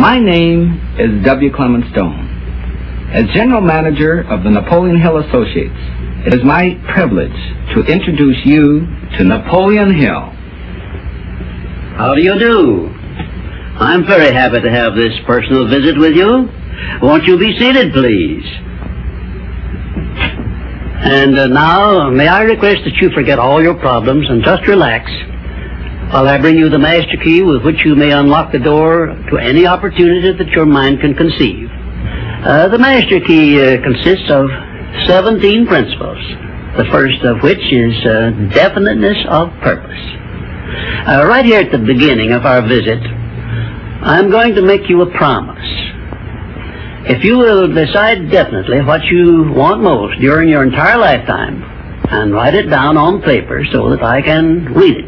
My name is W. Clement Stone. As General Manager of the Napoleon Hill Associates, it is my privilege to introduce you to Napoleon Hill. How do you do? I'm very happy to have this personal visit with you. Won't you be seated, please? And now, may I request that you forget all your problems and just relax while I bring you the master key with which you may unlock the door to any opportunity that your mind can conceive. The master key consists of 17 principles, the first of which is definiteness of purpose. Right here at the beginning of our visit, I'm going to make you a promise. If you will decide definitely what you want most during your entire lifetime and write it down on paper so that I can read it,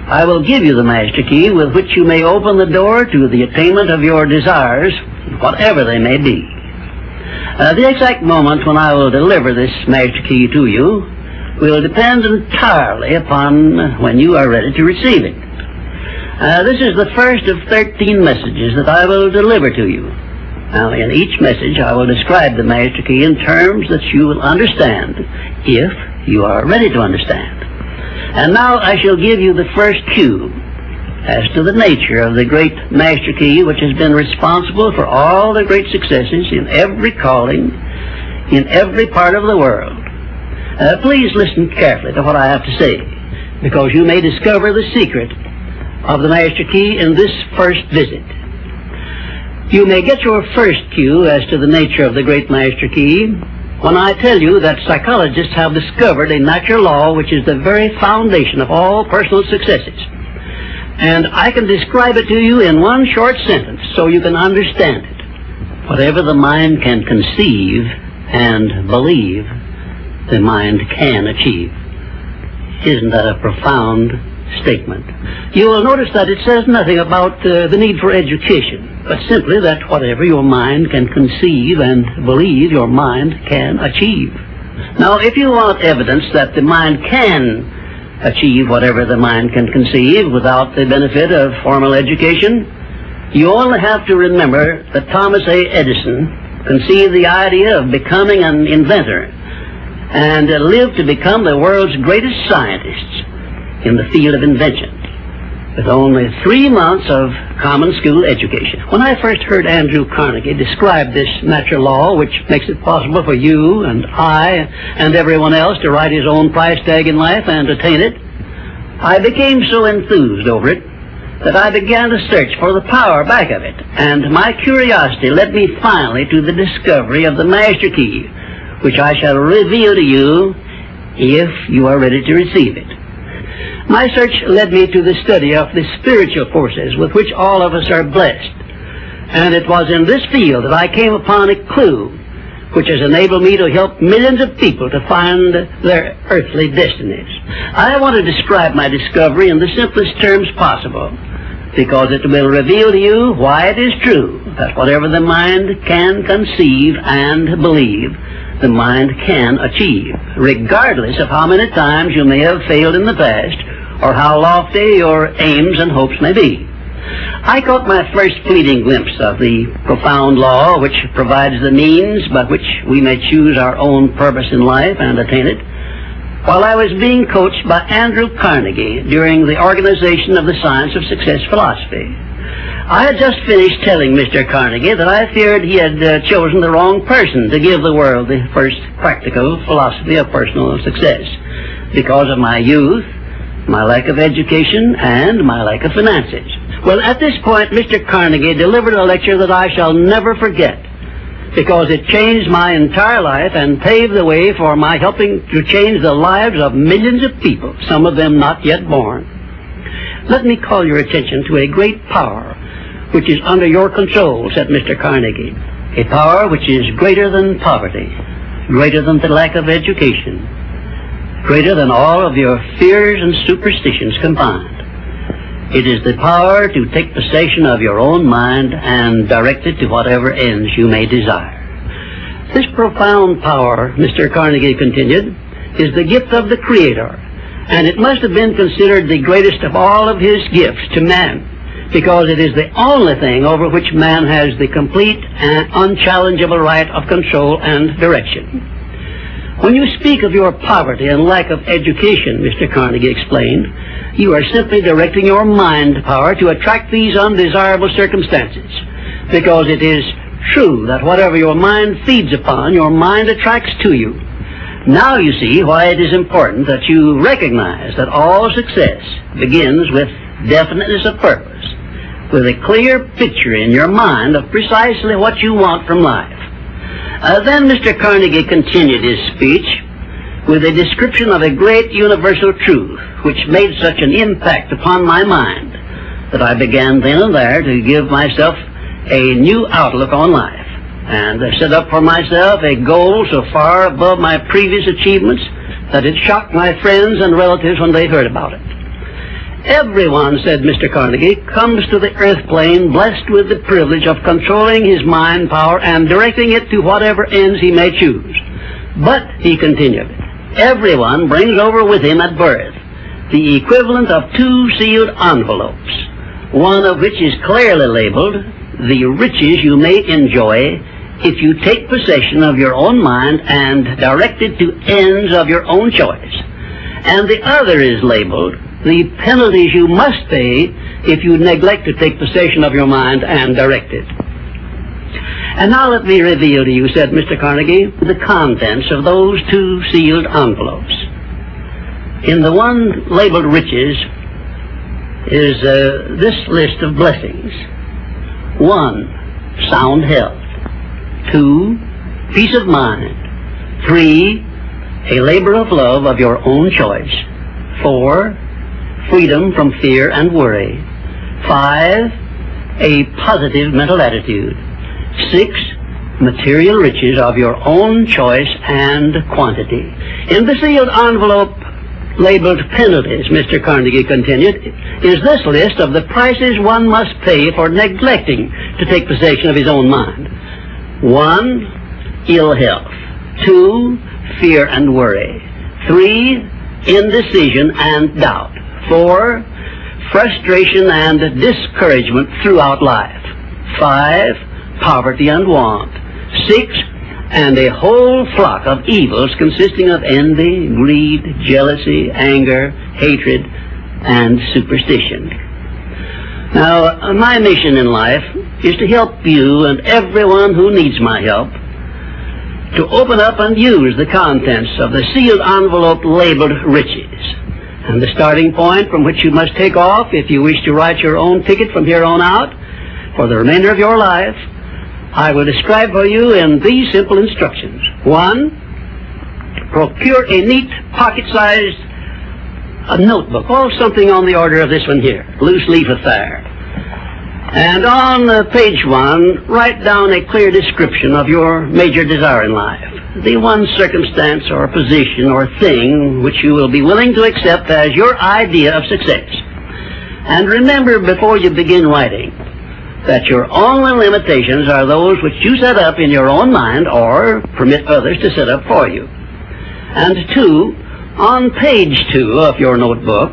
I will give you the master key with which you may open the door to the attainment of your desires, whatever they may be. The exact moment when I will deliver this master key to you will depend entirely upon when you are ready to receive it. This is the first of 13 messages that I will deliver to you. Now, in each message, I will describe the master key in terms that you will understand, if you are ready to understand. And now I shall give you the first cue as to the nature of the great master key which has been responsible for all the great successes in every calling, in every part of the world. Please listen carefully to what I have to say, because you may discover the secret of the master key in this first visit. You may get your first cue as to the nature of the great master key when I tell you that psychologists have discovered a natural law which is the very foundation of all personal successes. And I can describe it to you in one short sentence so you can understand it. Whatever the mind can conceive and believe, the mind can achieve. Isn't that a profound statement? You will notice that it says nothing about the need for education, but simply that whatever your mind can conceive and believe, your mind can achieve. Now, if you want evidence that the mind can achieve whatever the mind can conceive without the benefit of formal education, you only have to remember that Thomas A. Edison conceived the idea of becoming an inventor and lived to become the world's greatest scientist in the field of invention, with only 3 months of common school education. When I first heard Andrew Carnegie describe this natural law, which makes it possible for you and I and everyone else to write his own price tag in life and attain it, I became so enthused over it that I began to search for the power back of it, and my curiosity led me finally to the discovery of the master key, which I shall reveal to you if you are ready to receive it. My search led me to the study of the spiritual forces with which all of us are blessed. And it was in this field that I came upon a clue which has enabled me to help millions of people to find their earthly destinies. I want to describe my discovery in the simplest terms possible, because it will reveal to you why it is true that whatever the mind can conceive and believe, the mind can achieve, regardless of how many times you may have failed in the past or how lofty your aims and hopes may be. I caught my first fleeting glimpse of the profound law which provides the means by which we may choose our own purpose in life and attain it, while I was being coached by Andrew Carnegie during the organization of the Science of Success philosophy. I had just finished telling Mr. Carnegie that I feared he had chosen the wrong person to give the world the first practical philosophy of personal success because of my youth, my lack of education, and my lack of finances. Well, at this point, Mr. Carnegie delivered a lecture that I shall never forget, because it changed my entire life and paved the way for my helping to change the lives of millions of people, some of them not yet born. Let me call your attention to a great power which is under your control, said Mr. Carnegie, a power which is greater than poverty, greater than the lack of education, greater than all of your fears and superstitions combined. It is the power to take possession of your own mind and direct it to whatever ends you may desire. This profound power, Mr. Carnegie continued, is the gift of the Creator, and it must have been considered the greatest of all of his gifts to man, because it is the only thing over which man has the complete and unchallengeable right of control and direction. When you speak of your poverty and lack of education, Mr. Carnegie explained, you are simply directing your mind power to attract these undesirable circumstances, because it is true that whatever your mind feeds upon, your mind attracts to you. Now you see why it is important that you recognize that all success begins with definiteness of purpose, with a clear picture in your mind of precisely what you want from life. Then Mr. Carnegie continued his speech with a description of a great universal truth which made such an impact upon my mind that I began then and there to give myself a new outlook on life, and set up for myself a goal so far above my previous achievements that it shocked my friends and relatives when they heard about it. Everyone, said Mr. Carnegie, comes to the earth plane blessed with the privilege of controlling his mind power and directing it to whatever ends he may choose. But, he continued, everyone brings over with him at birth the equivalent of 2 sealed envelopes, one of which is clearly labeled, the riches you may enjoy if you take possession of your own mind and direct it to ends of your own choice. And the other is labeled, the penalties you must pay if you neglect to take possession of your mind and direct it. And now let me reveal to you, said Mr. Carnegie, the contents of those 2 sealed envelopes. In the one labeled riches is this list of blessings. 1, sound health. 2, peace of mind. 3, a labor of love of your own choice. 4, freedom from fear and worry. 5, a positive mental attitude. 6, material riches of your own choice and quantity. In the sealed envelope labeled penalties, Mr. Carnegie continued, is this list of the prices one must pay for neglecting to take possession of his own mind. 1, ill health. 2, fear and worry. 3, indecision and doubt. 4, frustration and discouragement throughout life. 5, poverty and want. 6, and a whole flock of evils consisting of envy, greed, jealousy, anger, hatred, and superstition. Now, my mission in life is to help you and everyone who needs my help to open up and use the contents of the sealed envelope labeled riches. And the starting point from which you must take off if you wish to write your own ticket from here on out for the remainder of your life, I will describe for you in these simple instructions. 1, procure a neat pocket-sized notebook, or something on the order of this one here, loose leaf affair. And on page 1, write down a clear description of your major desire in life, the one circumstance or position or thing which you will be willing to accept as your idea of success. And remember before you begin writing that your only limitations are those which you set up in your own mind or permit others to set up for you. And 2, on page 2 of your notebook,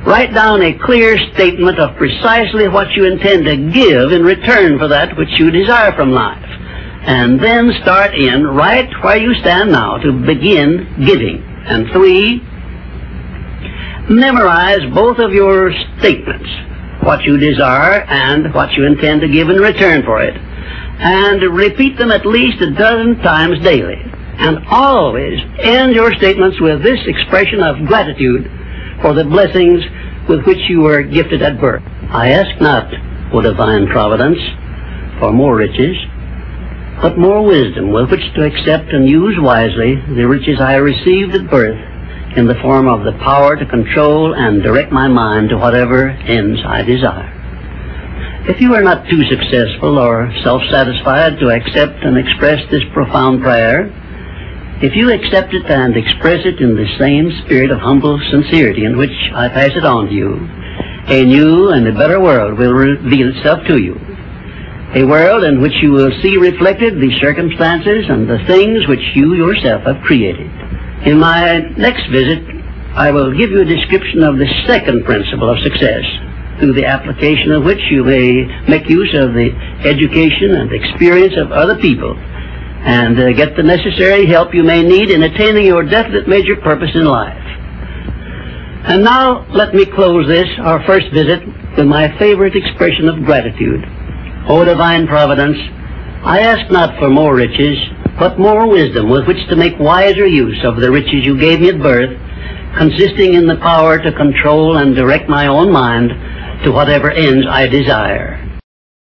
write down a clear statement of precisely what you intend to give in return for that which you desire from life. And then start in right where you stand now to begin giving. And 3, memorize both of your statements, what you desire and what you intend to give in return for it, and repeat them at least a dozen times daily. And always end your statements with this expression of gratitude for the blessings with which you were gifted at birth. I ask not, O divine providence, for more riches, but more wisdom with which to accept and use wisely the riches I received at birth in the form of the power to control and direct my mind to whatever ends I desire. If you are not too successful or self-satisfied to accept and express this profound prayer, if you accept it and express it in the same spirit of humble sincerity in which I pass it on to you, a new and a better world will reveal itself to you. A world in which you will see reflected the circumstances and the things which you yourself have created. In my next visit, I will give you a description of the second principle of success, through the application of which you may make use of the education and experience of other people, and get the necessary help you may need in attaining your definite major purpose in life. And now let me close this, our first visit, with my favorite expression of gratitude. O divine providence, I ask not for more riches, but more wisdom with which to make wiser use of the riches you gave me at birth, consisting in the power to control and direct my own mind to whatever ends I desire.